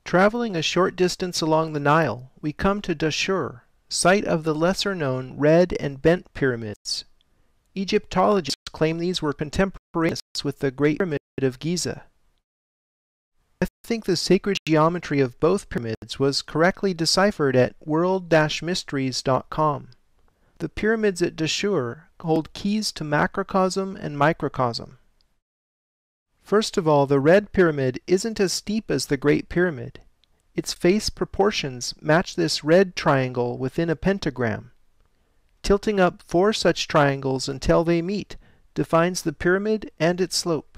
Traveling a short distance along the Nile, we come to Dashur, site of the lesser-known red and bent pyramids. Egyptologists claim these were contemporaneous with the Great Pyramid of Giza. I think the sacred geometry of both pyramids was correctly deciphered at world-mysteries.com. The pyramids at Dashur hold keys to macrocosm and microcosm. First of all, the red pyramid isn't as steep as the Great Pyramid. Its face proportions match this red triangle within a pentagram. Tilting up 4 such triangles until they meet defines the pyramid and its slope.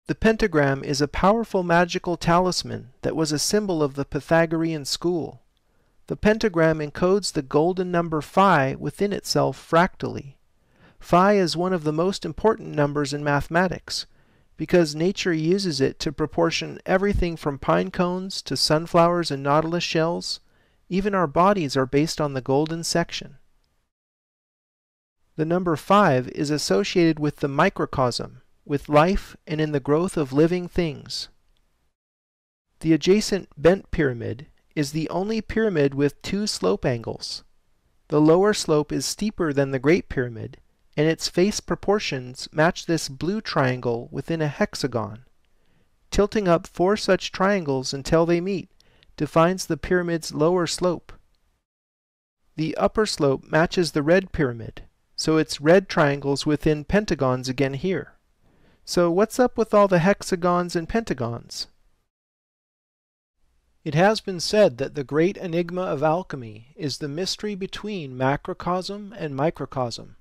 The pentagram is a powerful magical talisman that was a symbol of the Pythagorean school. The pentagram encodes the golden number phi within itself fractally. Phi is one of the most important numbers in mathematics, because nature uses it to proportion everything from pine cones to sunflowers and nautilus shells. Even our bodies are based on the golden section. The number 5 is associated with the microcosm, with life and in the growth of living things. The adjacent bent pyramid is the only pyramid with 2 slope angles. The lower slope is steeper than the Great Pyramid, and its face proportions match this blue triangle within a hexagon. Tilting up 4 such triangles until they meet defines the pyramid's lower slope. The upper slope matches the red pyramid, so it's red triangles within pentagons again here. So what's up with all the hexagons and pentagons? It has been said that the great enigma of alchemy is the mystery between macrocosm and microcosm.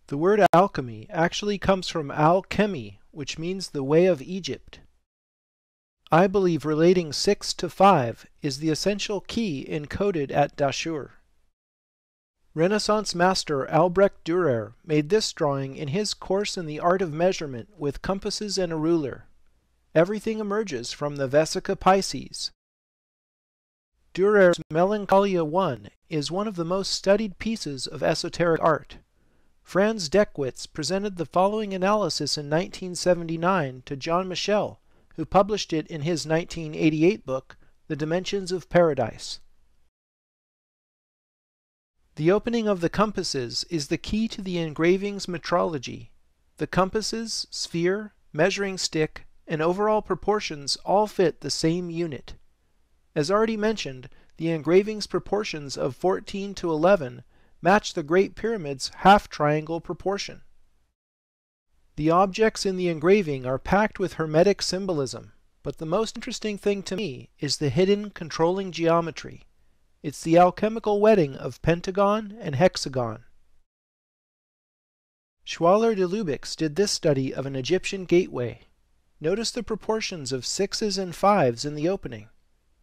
The word alchemy actually comes from al-chemy, which means the way of Egypt. I believe relating 6 to 5 is the essential key encoded at Dashur. Renaissance master Albrecht Dürer made this drawing in his course in the art of measurement with compasses and a ruler. Everything emerges from the Vesica Pisces. Dürer's Melancholia I is one of the most studied pieces of esoteric art. Franz Deckwitz presented the following analysis in 1979 to John Michel, who published it in his 1988 book, The Dimensions of Paradise. The opening of the compasses is the key to the engraving's metrology. The compasses, sphere, measuring stick, and overall proportions all fit the same unit. As already mentioned, the engraving's proportions of 14 to 11 match the Great Pyramid's half-triangle proportion. The objects in the engraving are packed with Hermetic symbolism, but the most interesting thing to me is the hidden controlling geometry. It's the alchemical wedding of pentagon and hexagon. Schwaller de Lubix did this study of an Egyptian gateway. Notice the proportions of 6s and 5s in the opening,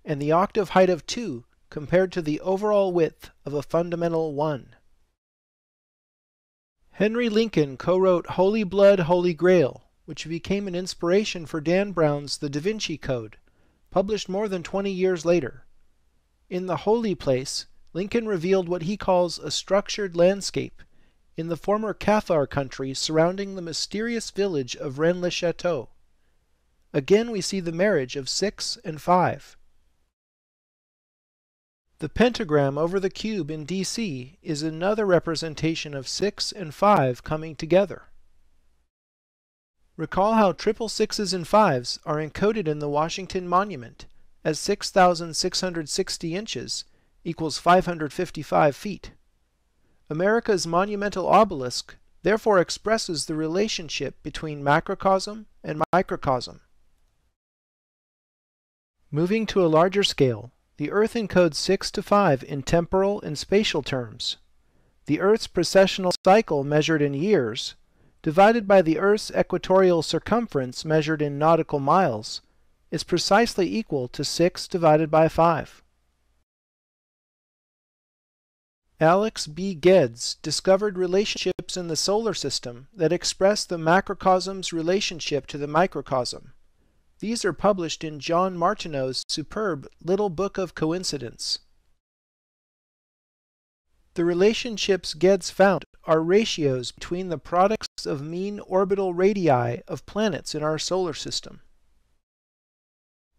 and the octave height of 2 compared to the overall width of a fundamental 1. Henry Lincoln co-wrote Holy Blood, Holy Grail, which became an inspiration for Dan Brown's The Da Vinci Code, published more than 20 years later. In The Holy Place, Lincoln revealed what he calls a structured landscape in the former Cathar country surrounding the mysterious village of Rennes-le-Château. Again we see the marriage of 6 and 5. The pentagram over the cube in DC is another representation of 6 and 5 coming together. Recall how triple 6s and 5s are encoded in the Washington Monument as 6,660 inches equals 555 feet. America's monumental obelisk therefore expresses the relationship between macrocosm and microcosm. Moving to a larger scale, the Earth encodes 6 to 5 in temporal and spatial terms. The Earth's precessional cycle measured in years, divided by the Earth's equatorial circumference measured in nautical miles, is precisely equal to 6 divided by 5. Alex B. Geddes discovered relationships in the solar system that express the macrocosm's relationship to the microcosm. These are published in John Martineau's superb Little Book of Coincidence. The relationships Geddes found are ratios between the products of mean orbital radii of planets in our solar system.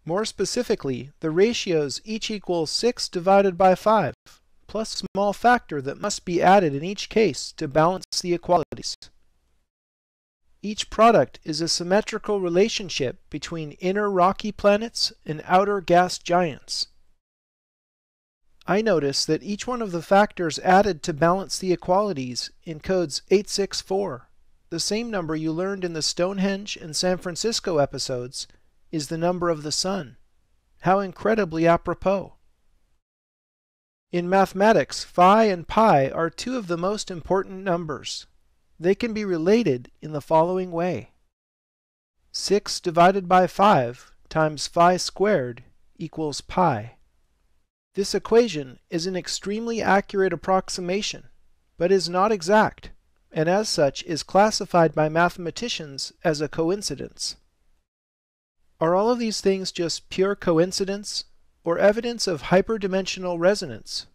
More specifically, the ratios each equal 6 divided by 5, plus a small factor that must be added in each case to balance the equalities. Each product is a symmetrical relationship between inner rocky planets and outer gas giants. I notice that each one of the factors added to balance the equalities encodes 864. The same number you learned in the Stonehenge and San Francisco episodes is the number of the sun. How incredibly apropos. In mathematics, phi and pi are two of the most important numbers. They can be related in the following way. 6 divided by 5 times phi squared equals pi. This equation is an extremely accurate approximation, but is not exact, and as such is classified by mathematicians as a coincidence. Are all of these things just pure coincidence, or evidence of hyperdimensional resonance,